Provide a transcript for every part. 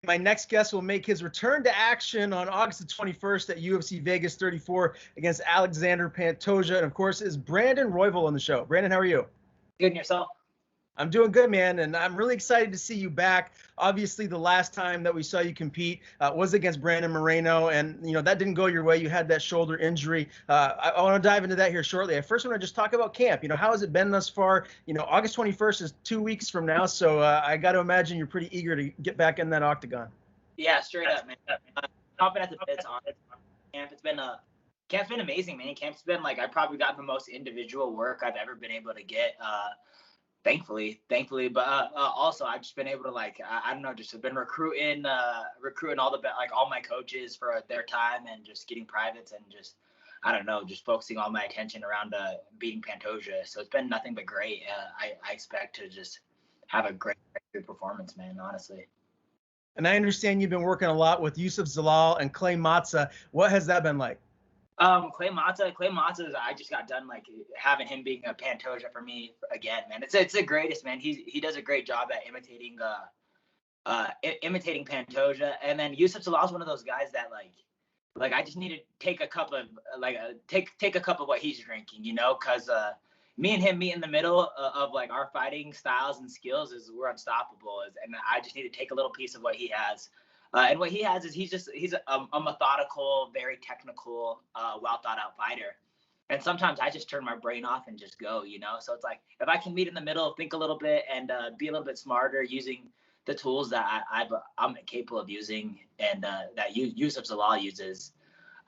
My next guest will make his return to action on August the 21st at UFC Vegas 34 against Alexandre Pantoja. And of course, is Brandon Royval on the show. Brandon, how are you? Good, and yourself? I'm doing good, man, and I'm really excited to see you back. Obviously, the last time that we saw you compete was against Brandon Moreno, and that didn't go your way. You had that shoulder injury. I want to dive into that here shortly. I first want to just talk about camp. How has it been thus far? August 21st is 2 weeks from now, so I got to imagine you're pretty eager to get back in that octagon. Yeah, straight up, man. Chomping at the bits on camp. Camp's been amazing, man. Camp's been I probably got the most individual work I've ever been able to get. Thankfully, but also I've just been able to I don't know, just have been recruiting all my coaches for their time and just getting privates and just I don't know, just focusing all my attention around beating Pantoja. So it's been nothing but great. I expect to just have a great performance, man. Honestly. And I understand you've been working a lot with Yusuf Zalal and Clay Masvidal. What has that been like? Clay Masvidal, I just got done having him being a Pantoja for me again, man. It's the greatest, man. He does a great job at imitating Pantoja, and then Yusuf Zalal is one of those guys that I just need to take a cup of take a cup of what he's drinking, because me and him meet in the middle of our fighting styles and skills is we're unstoppable, and I just need to take a little piece of what he has. And what he has is he's a methodical, very technical, well thought out fighter. And sometimes I just turn my brain off and just go, So it's if I can meet in the middle, think a little bit, and be a little bit smarter using the tools that I'm capable of using, and that Yusuf Zalal uses,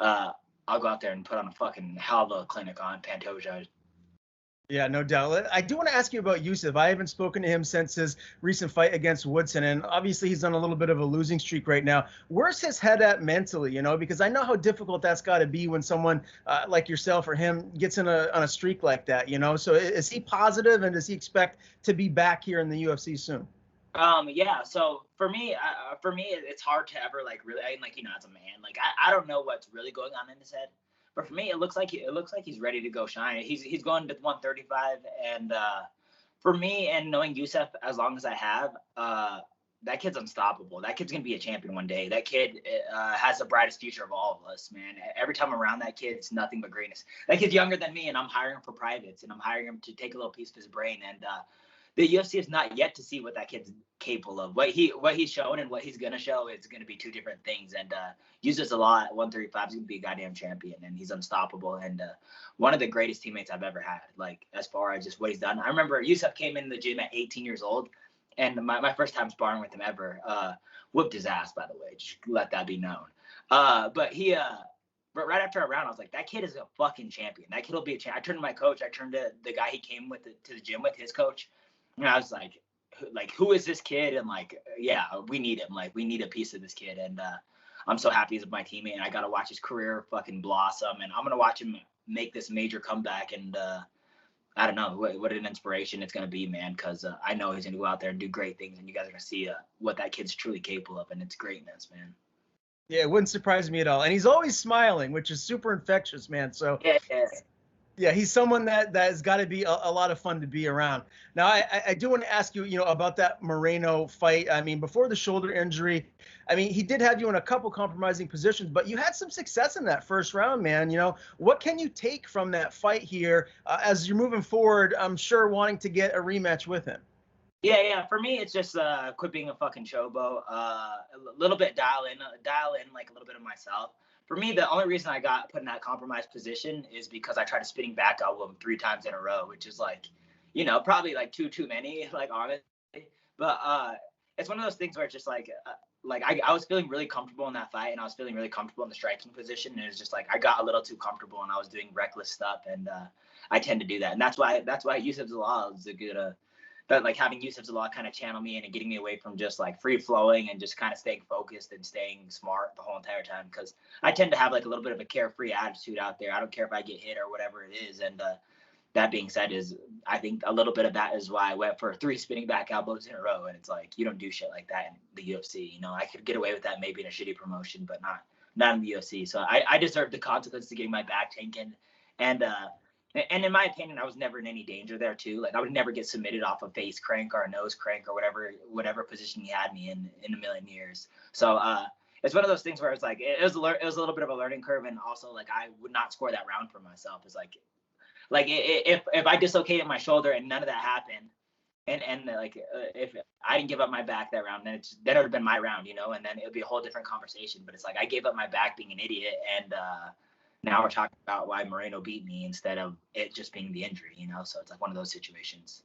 I'll go out there and put on a fucking hell of a clinic on Pantoja. Yeah, no doubt. I do want to ask you about Yusuf. I haven't spoken to him since his recent fight against Woodson, and obviously he's on a little bit of a losing streak right now. Where's his head at mentally, because I know how difficult that's got to be when someone like yourself or him gets on a streak like that, So is he positive, and does he expect to be back here in the UFC soon? Yeah. So for me, it's hard to ever really, as a man, I don't know what's really going on in his head. But for me, it looks like he's ready to go shine. He's going to 135, and for me, and knowing Yusuf as long as I have, that kid's unstoppable. That kid's gonna be a champion one day. That kid has the brightest future of all of us, man. Every time I'm around that kid, it's nothing but greatness. That kid's younger than me, and I'm hiring him for privates, and I'm hiring him to take a little piece of his brain. And the UFC is not yet to see what that kid's capable of. What he's shown and what he's gonna show is gonna be two different things. And uses a lot at 135. He's gonna be a goddamn champion, and he's unstoppable. And one of the greatest teammates I've ever had. As far as just what he's done. I remember Yusuf came in the gym at 18 years old, and my first time sparring with him ever, whooped his ass. By the way, just let that be known. But right after a round, I was like, that kid is a fucking champion. That kid will be a champion. I turned to my coach. I turned to the guy he came with to the gym with, his coach. And I was like, who is this kid? And yeah, we need him. We need a piece of this kid. And I'm so happy he's my teammate, and I got to watch his career fucking blossom. And I'm going to watch him make this major comeback. And I don't know what an inspiration it's going to be, man, because I know he's going to go out there and do great things. And you guys are going to see what that kid's truly capable of. And it's greatness, man. Yeah, it wouldn't surprise me at all. And he's always smiling, which is super infectious, man. So yeah, he's someone that has got to be a lot of fun to be around. Now, I do want to ask you, about that Moreno fight. I mean, before the shoulder injury, he did have you in a couple compromising positions, but you had some success in that first round, man. What can you take from that fight here as you're moving forward? I'm sure wanting to get a rematch with him. Yeah. For me, it's just quit being a fucking showboat. A little bit dial in a little bit of myself. For me, the only reason I got put in that compromised position is because I tried to spinning back elbow him 3 times in a row, which is probably too many, honestly. But it's one of those things where it's just I was feeling really comfortable in that fight, and I was feeling really comfortable in the striking position, and it was just I got a little too comfortable, and I was doing reckless stuff, and I tend to do that, and that's why Yusuf Zalal is a good that having Yusuf Zalal kind of channel me in and getting me away from just free flowing and just kind of staying focused and staying smart the whole entire time, because I tend to have a little bit of a carefree attitude out there. I don't care if I get hit or whatever it is. And that being said, I think a little bit of that is why I went for 3 spinning back elbows in a row. And it's you don't do shit like that in the UFC. I could get away with that maybe in a shitty promotion, but not in the UFC. So I deserve the consequences of getting my back taken. And And in my opinion, I was never in any danger there too. Like I would never get submitted off a face crank or a nose crank or whatever position he had me in a million years. So it's one of those things where it's like it was a little bit of a learning curve, and also like I would not score that round for myself. It's like if I dislocated my shoulder and none of that happened, and like if I didn't give up my back that round, then it would have been my round, you know, and then it would be a whole different conversation. But it's like I gave up my back being an idiot, and now we're talking about why Moreno beat me instead of it just being the injury, you know. So it's like one of those situations.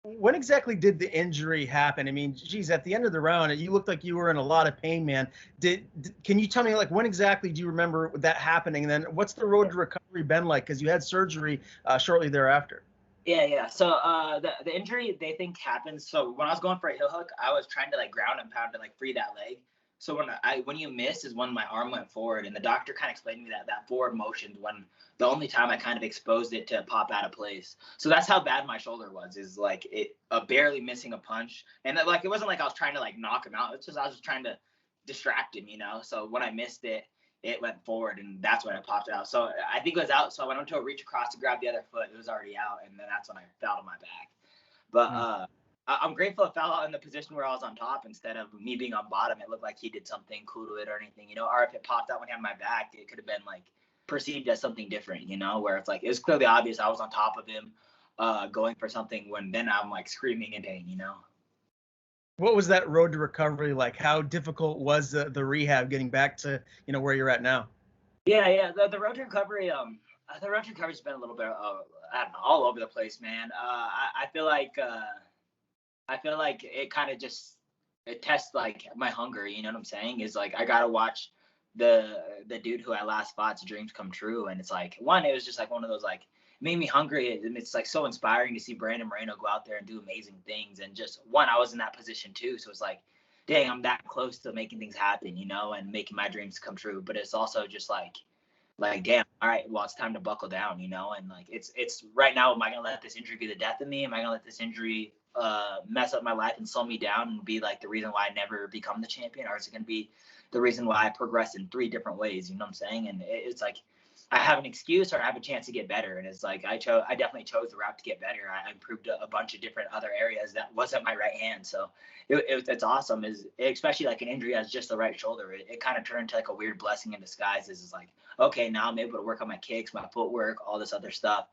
When exactly did the injury happen? I mean, geez, at the end of the round, you looked like you were in a lot of pain, man. Can you tell me, like, when exactly do you remember that happening? And then what's the road to recovery been like? Because you had surgery shortly thereafter. Yeah. So the injury they think happens. So when I was going for a heel hook, I was trying to like ground and pound to like free that leg. So when you miss is when my arm went forward, and the doctor kind of explained to me that forward motion when the only time I kind of exposed it to pop out of place. So that's how bad my shoulder was, is like it barely missing a punch, and like it wasn't like I was trying to like knock him out. It's just I was just trying to distract him, you know. So when I missed it, it went forward, and that's when it popped out. So I think it was out. So I went into a reach across to grab the other foot. It was already out, and then that's when I fell to my back. But I'm grateful it fell out in the position where I was on top instead of me being on bottom. It looked like he did something cool to it or anything, you know. Or if it popped out when he had my back, it could have been like perceived as something different, you know, where it's like it was clearly obvious I was on top of him going for something, when then I'm like screaming in pain, you know. What was that road to recovery like? How difficult was the rehab getting back to, you know, where you're at now? Yeah. The road to recovery, the road to recovery's been a little bit, I don't know, all over the place, man. I feel like it kind of just it tests like my hunger. You know what I'm saying? Is like I gotta watch the dude who I last fought's dreams come true, and it's like one, it was just like one of those like made me hungry, and it's like so inspiring to see Brandon Moreno go out there and do amazing things. And just one, I was in that position too, so it's like, dang, I'm that close to making things happen, you know, and making my dreams come true. But it's also just like damn, all right, well, it's time to buckle down, you know. And like it's right now, am I gonna let this injury be the death of me? Am I gonna let this injury mess up my life and slow me down and be like the reason why I never become the champion? Or is it gonna be the reason why I progress in 3 different ways? You know what I'm saying? And it's like I have an excuse or I have a chance to get better. And it's like I definitely chose the route to get better. I improved a bunch of different other areas that wasn't my right hand. So it's awesome, is especially like an injury as just the right shoulder. It kind of turned into like a weird blessing in disguise. Is like, okay, now I'm able to work on my kicks, my footwork, all this other stuff,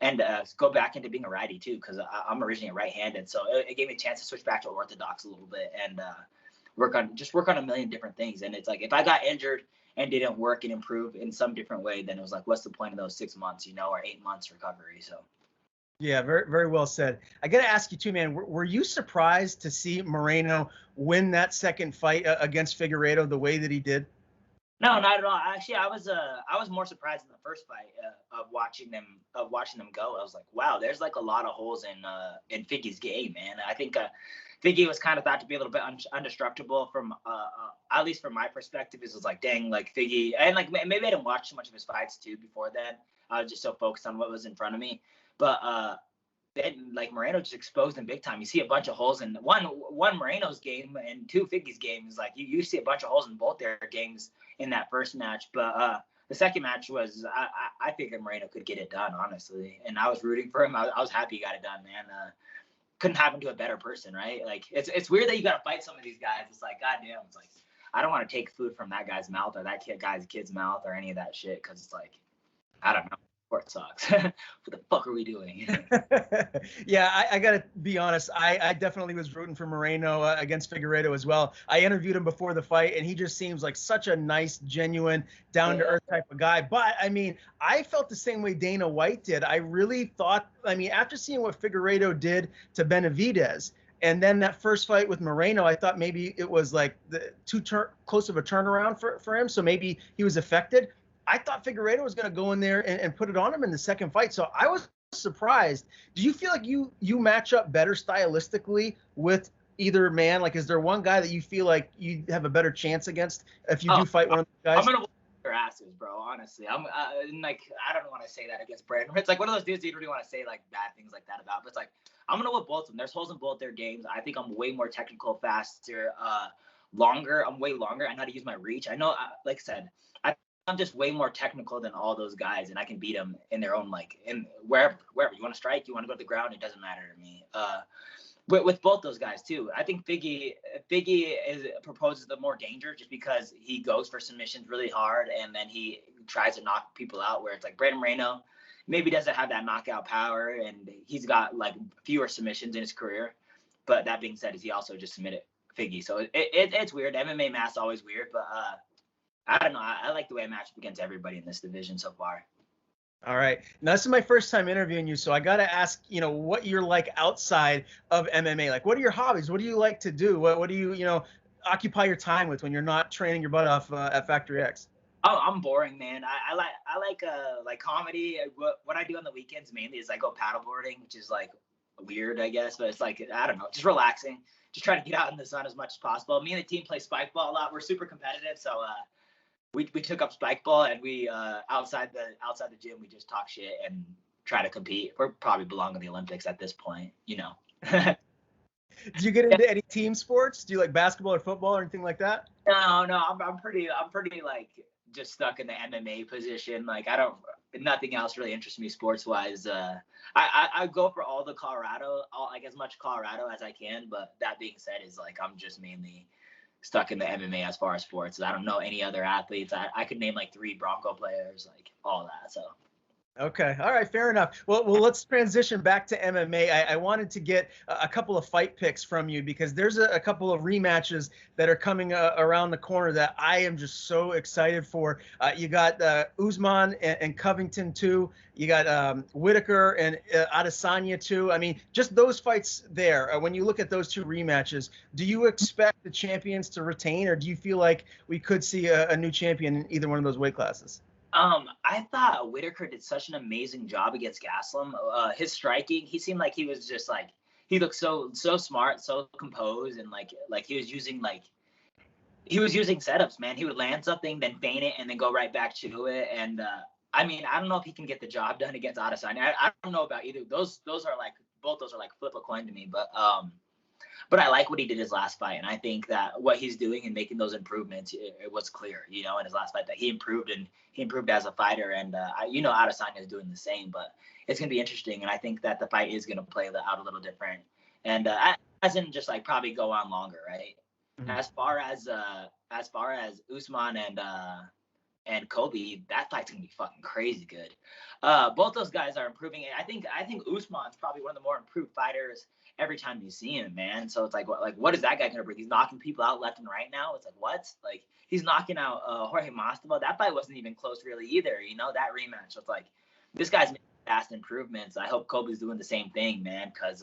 and go back into being a righty too, because I'm originally right-handed. So it gave me a chance to switch back to orthodox a little bit and work on a million different things. And it's like if I got injured and didn't work and improve in some different way, then it was like, what's the point of those 6 months, you know, or 8 months recovery? So. Yeah, very, very well said. I got to ask you too, man, were you surprised to see Moreno win that second fight against Figueiredo the way that he did? No, not at all. Actually, I was more surprised in the first fight of watching them go. I was like, wow, there's like a lot of holes in Figgy's game, man. I think Figgy was kind of thought to be a little bit undestructible from at least from my perspective. It was like, dang, like Figgy, and like maybe I didn't watch too much of his fights too before then. I was just so focused on what was in front of me. But then like Moreno just exposed him big time. You see a bunch of holes in one Moreno's game and 2 Figgy's games. Like you see a bunch of holes in both their games in that first match. But the second match was I figured Moreno could get it done, honestly, and I was rooting for him. I was happy he got it done, man. Couldn't happen to a better person, right? Like it's weird that you got to fight some of these guys. It's like, goddamn, it's like I don't want to take food from that guy's mouth or that guy's kid's mouth or any of that shit, because it's like, I don't know. Sport sucks. What the fuck are we doing? Yeah, I got to be honest. I definitely was rooting for Moreno against Figueiredo as well. I interviewed him before the fight, and he just seems like such a nice, genuine, down-to-earth type of guy. But, I mean, I felt the same way Dana White did. I really thought, I mean, after seeing what Figueiredo did to Benavidez, and then that first fight with Moreno, I thought maybe it was like too close of a turnaround for him, so maybe he was affected. I thought Figueiredo was going to go in there and put it on him in the second fight. So I was surprised. Do you feel like you match up better stylistically with either man? Like, is there one guy that you feel like you have a better chance against if you do fight one of those guys? I'm going to whoop their asses, bro, honestly. I'm like, I don't want to say that against Brandon. It's like one of those dudes you don't really want to say like bad things like that about. But it's like, I'm going to whoop both of them. There's holes in both their games. I think I'm way more technical, faster, longer. I'm way longer. I know how to use my reach. I know, like I said, I I'm just way more technical than all those guys, and I can beat them in their own, like, in wherever you want to strike, you want to go to the ground, it doesn't matter to me. With both those guys too, I think Figgy proposes the more danger just because he goes for submissions really hard and then he tries to knock people out. Where it's like Brandon Moreno maybe doesn't have that knockout power and he's got like fewer submissions in his career. But that being said, is he also just submitted Figgy, so it's weird. MMA math's always weird, but I don't know. I like the way I match up against everybody in this division so far. All right. Now, this is my first time interviewing you, so I got to ask, what you're like outside of MMA. Like, what are your hobbies? What do you like to do? What do you, occupy your time with when you're not training your butt off at Factory X? Oh, I'm boring, man. I like comedy. What I do on the weekends mainly is I go paddleboarding, which is like weird, I guess, but it's like, I don't know, just relaxing. Just try to get out in the sun as much as possible. Me and the team play spike ball a lot. We're super competitive, so we took up spike ball and we outside the gym we just talk shit and try to compete. We're probably belong in the Olympics at this point, Do you get into any team sports? Do you like basketball or football or anything like that? No, I'm pretty like just stuck in the MMA position. Like nothing else really interests me sports wise. I go for all the Colorado, like as much Colorado as I can. But that being said, is like I'm just mainly stuck in the MMA as far as sports. I don't know any other athletes. I could name like 3 Bronco players, like all that. So. Okay. All right. Fair enough. Well, let's transition back to MMA. I wanted to get a couple of fight picks from you because there's a couple of rematches that are coming around the corner that I am just so excited for. You got Usman and Covington too. You got Whitaker and Adesanya too. I mean, just those fights there. When you look at those 2 rematches, do you expect the champions to retain, or do you feel like we could see a new champion in either one of those weight classes? I thought Whitaker did such an amazing job against Gastelum. His striking, he seemed like he was just like, he looked so smart, so composed, and like he was using setups, man. He would land something, then feint it, and then go right back to it. And I mean, I don't know if he can get the job done against Adesanya. I don't know about either. Those are like, both those are like flip a coin to me. But I like what he did his last fight, and I think that what he's doing and making those improvements, it was clear, in his last fight that he improved as a fighter, and Adesanya is doing the same. But it's gonna be interesting, and I think that the fight is gonna play out a little different, and as in just like probably go on longer, right? Mm-hmm. As far as Usman and Kobe, that fight's gonna be fucking crazy good. Both those guys are improving. I think Usman's probably one of the more improved fighters every time you see him, man. So it's like, what is that guy gonna bring? He's knocking people out left and right now. It's like, what? Like, he's knocking out Jorge Masvidal. That fight wasn't even close really either. That rematch. So it's like, this guy's making fast improvements. I hope Kobe's doing the same thing, man. Because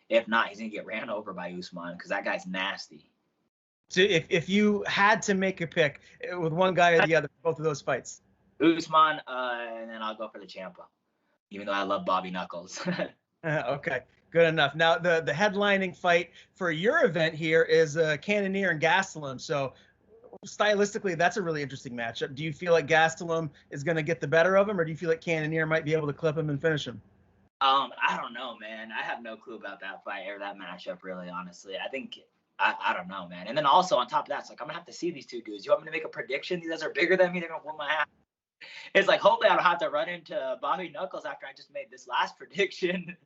if not, he's gonna get ran over by Usman because that guy's nasty. So if you had to make a pick with one guy or the other, both of those fights, Usman, and then I'll go for the Ciampa, even though I love Bobby Knuckles. Okay, good enough. Now the headlining fight for your event here is Cannonier and Gastelum. So stylistically, that's a really interesting matchup. Do you feel like Gastelum is going to get the better of him, or do you feel like Cannonier might be able to clip him and finish him? I don't know, man. I have no clue about that fight or that matchup, really, honestly. I think. I don't know, man. And then also on top of that, it's like, I'm going to have to see these 2 dudes. You want me to make a prediction? These guys are bigger than me. They're going to whoop my ass. It's like, hopefully I don't have to run into Bobby Knuckles after I just made this last prediction.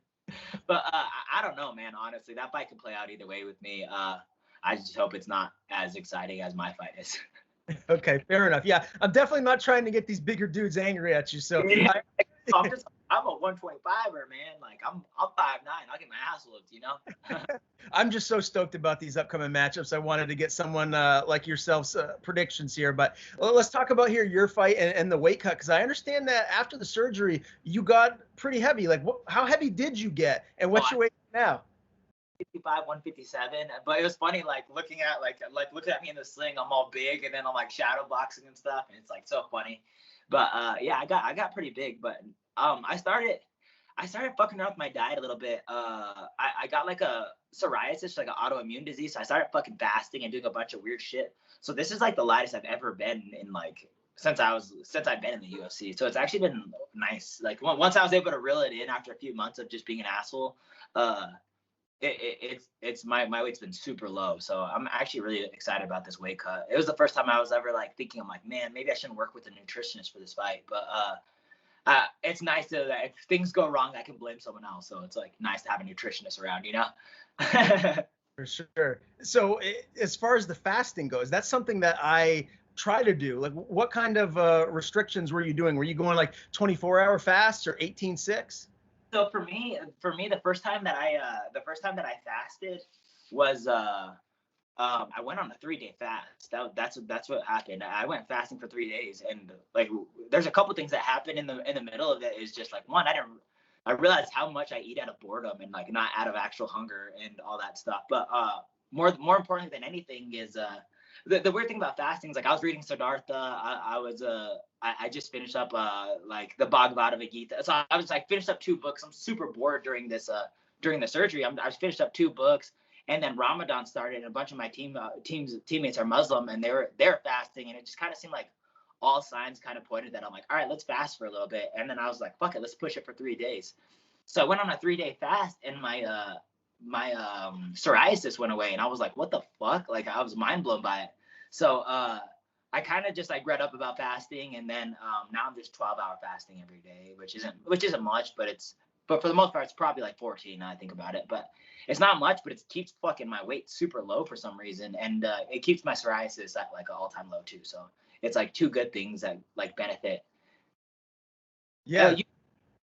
But I don't know, man, honestly. That fight could play out either way with me. I just hope it's not as exciting as my fight is. Okay, fair enough. Yeah, I'm definitely not trying to get these bigger dudes angry at you. So I'm a 125er, man. Like, I'm 5'9". I'll get my ass whooped, I'm just so stoked about these upcoming matchups. I wanted to get someone like yourself's predictions here. But let's talk about your fight and the weight cut, because I understand that after the surgery, you got pretty heavy. Like, how heavy did you get? And what's your weight now? 55, 157. But it was funny, like looking at me in the sling. I'm all big, and then I'm like shadow boxing and stuff, and it's like so funny. But yeah, I got pretty big. But I started fucking around with my diet a little bit. I got like a psoriasis, like an autoimmune disease. So I started fucking fasting and doing a bunch of weird shit. So this is like the lightest I've ever been in, like, since I've been in the UFC. So it's actually been nice. Like once I was able to reel it in after a few months of just being an asshole, It's my weight's been super low, so I'm actually really excited about this weight cut. It was the first time I was ever like thinking, I'm like, man, maybe I shouldn't work with a nutritionist for this fight, but it's nice that if things go wrong, I can blame someone else. So it's like nice to have a nutritionist around, you know. For sure. So as far as the fasting goes, that's something that I try to do. Like, what kind of restrictions were you doing? Were you going like 24-hour fasts or 18-6? So for me, the first time that I fasted was I went on a 3-day fast. That's what happened. I went fasting for 3 days, and like there's a couple things that happened in the middle of it. Is just like, one, I realized how much I eat out of boredom and like not out of actual hunger and all that stuff. But more important than anything is the weird thing about fasting is like I was reading Siddhartha. I just finished up like the Bhagavad Gita. So I was like finished up 2 books. I'm super bored during the surgery. I finished up 2 books, and then Ramadan started, and a bunch of my teammates are Muslim, and they're fasting, and it just kind of seemed like all signs kind of pointed that I'm like, all right, let's fast for a little bit. And then I was like, fuck it, let's push it for 3 days. So I went on a 3-day fast, and my psoriasis went away, and I was like, what the fuck? Like I was mind blown by it. So I kind of just like read up about fasting, and then now I'm just 12-hour fasting every day, which isn't much, but for the most part it's probably like 14 now I think about it. But it's not much, but it keeps fucking my weight super low for some reason, and it keeps my psoriasis at like an all-time low too. So it's like 2 good things that like benefit. Yeah.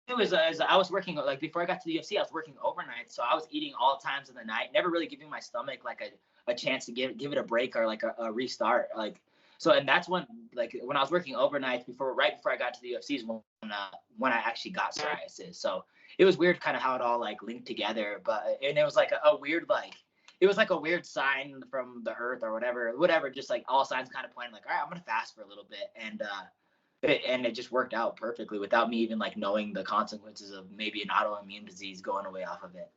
It was I was working like before I got to the UFC, I was working overnight, so I was eating all times of the night, never really giving my stomach like a chance to give it a break or like a restart. Like so, and that's when like when I was working overnight right before I got to the UFC is when I actually got psoriasis. So it was weird kind of how it all like linked together, and it was like a weird like it was like a weird sign from the earth or whatever, just like all signs kind of pointing like, all right, I'm gonna fast for a little bit, and it just worked out perfectly without me even like knowing the consequences of maybe an autoimmune disease going away off of it.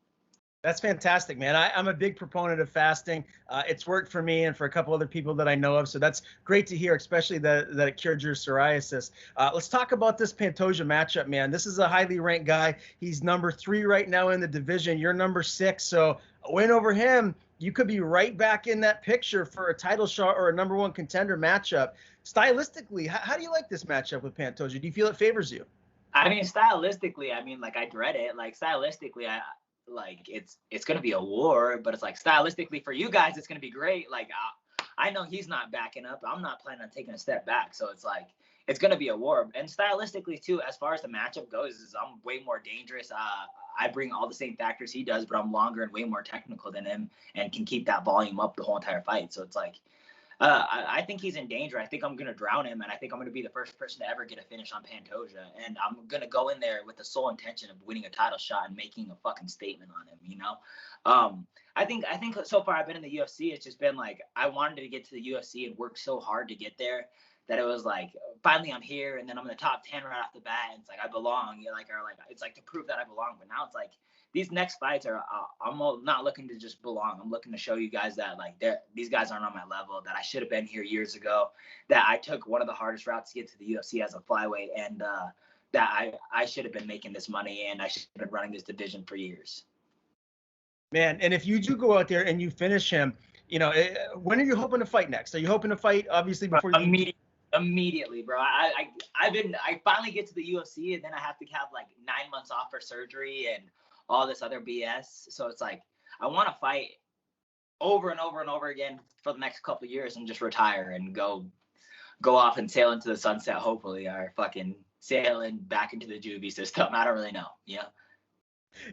That's fantastic, man. I'm a big proponent of fasting. It's worked for me and for a couple other people that I know of. So that's great to hear, especially that it cured your psoriasis. Let's talk about this Pantoja matchup, man. This is a highly ranked guy. He's number 3 right now in the division. You're number 6. So a win over him, you could be right back in that picture for a title shot or a number 1 contender matchup. Stylistically, how do you like this matchup with Pantoja? Do you feel it favors you? I mean, stylistically, I mean, like I dread it. Like stylistically, it's gonna be a war, but it's like stylistically for you guys, it's gonna be great. Like I know he's not backing up. I'm not planning on taking a step back, so it's like it's gonna be a war. And stylistically too, as far as the matchup goes, is I'm way more dangerous. I bring all the same factors he does, but I'm longer and way more technical than him, and can keep that volume up the whole entire fight. So it's like. I think he's in danger. I think I'm going to drown him, and I think I'm going to be the first person to ever get a finish on Pantoja. And I'm going to go in there with the sole intention of winning a title shot and making a fucking statement on him, you know? I think so far I've been in the UFC, it's just been like I wanted to get to the UFC and work so hard to get there that it was like finally I'm here, and then I'm in the top 10 right off the bat, and it's like I belong, it's like to prove that I belong. But now it's like these next fights are I'm not looking to just belong. I'm looking to show you guys that like these guys aren't on my level, that I should have been here years ago, that I took one of the hardest routes to get to the UFC as a flyweight, and that I should have been making this money, and I should have been running this division for years. Man, and if you do go out there and you finish him, you know, when are you hoping to fight next? Are you hoping to fight obviously before you Immediately, bro. I finally get to the UFC, and then I have to have like 9 months off for surgery and all this other BS. So it's like I want to fight over and over and over again for the next couple of years and just retire and go off and sail into the sunset, hopefully, or fucking sailing back into the juvie system. I don't really know. Yeah.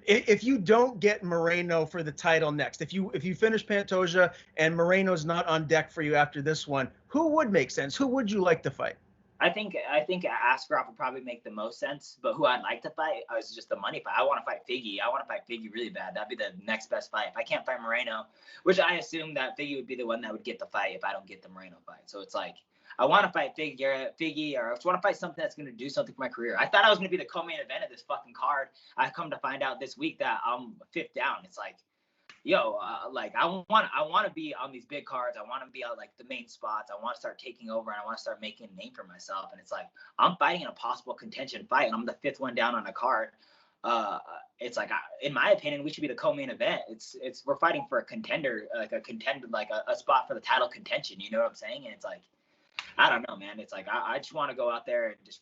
If you don't get Moreno for the title next, if you finish Pantoja and Moreno's not on deck for you after this one, who would make sense? Who would you like to fight? I think Askarov would probably make the most sense, but who I'd like to fight is just the money fight. I want to fight Figgy. I want to fight Figgy really bad. That'd be the next best fight. If I can't fight Moreno, which I assume that Figgy would be the one that would get the fight if I don't get the Moreno fight. So it's like I want to fight Figgy, or I just want to fight something that's going to do something for my career. I thought I was going to be the co-main event of this fucking card. I've come to find out this week that I'm 5th down. It's like, yo, like I want to be on these big cards. I want to be on like the main spots. I want to start taking over, and I want to start making a name for myself. And it's like I'm fighting in a possible contention fight, and I'm the 5th one down on a card. it's like, in my opinion, we should be the co-main event. We're fighting for a contender, like a spot for the title contention. You know what I'm saying? And it's like, I don't know, man. It's like, I just want to go out there and just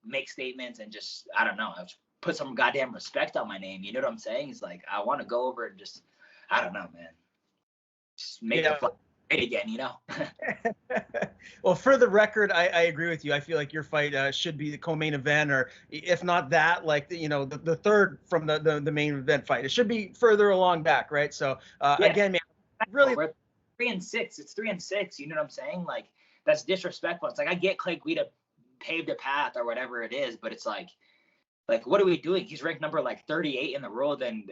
make statements and just, I don't know, put some goddamn respect on my name. You know what I'm saying? It's like, I want to go over and just, I don't know, man. Just make it great again, you know? Well, for the record, I agree with you. I feel like your fight should be the co-main event, or if not that, like, the third from the main event fight. It should be further along back, right? So, again, man, really. We're 3-6. It's 3-6. You know what I'm saying? Like, that's disrespectful. It's like, I get Clay Guida paved a path or whatever it is, but it's like what are we doing? He's ranked number like 38 in the world, and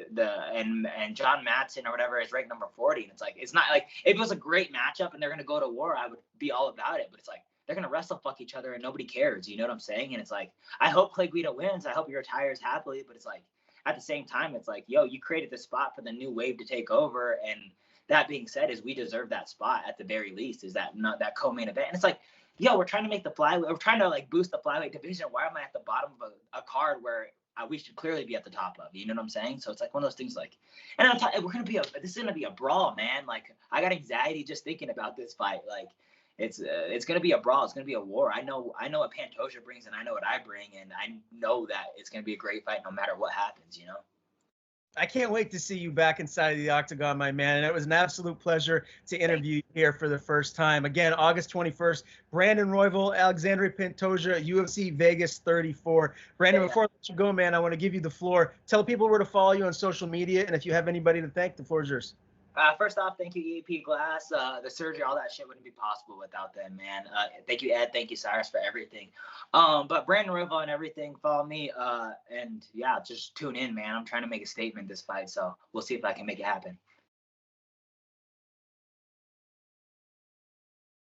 John Madsen or whatever is ranked number 40. And it's like, it's not like, if it was a great matchup and they're gonna go to war, I would be all about it. But it's like, they're gonna wrestle fuck each other and nobody cares. You know what I'm saying? And it's like, I hope Clay Guida wins. I hope he retires happily. But it's like, at the same time, it's like, yo, you created the spot for the new wave to take over, and that being said, is we deserve that spot at the very least. Is that not that co-main event? And it's like, yo, we're trying to make the flyweight. We're trying to like boost the flyweight division. Why am I at the bottom of a card where we should clearly be at the top of? You know what I'm saying? So it's like one of those things. Like, and on top, this is gonna be a brawl, man. Like, I got anxiety just thinking about this fight. Like, it's gonna be a brawl. It's gonna be a war. I know what Pantoja brings, and I know what I bring, and I know that it's gonna be a great fight no matter what happens. You know. I can't wait to see you back inside of the octagon, my man. And it was an absolute pleasure to interview you here for the first time. Again, August 21st, Brandon Royval, Alexandre Pantoja, UFC Vegas 34. Brandon, before I let you go, man, I want to give you the floor. Tell people where to follow you on social media, and if you have anybody to thank, the floor is yours. First off, thank you, EAP Glass. The surgery, all that shit wouldn't be possible without them, man. Thank you, Ed. Thank you, Cyrus, for everything. But Brandon Royval and everything, follow me. And yeah, just tune in, man. I'm trying to make a statement this fight, so we'll see if I can make it happen.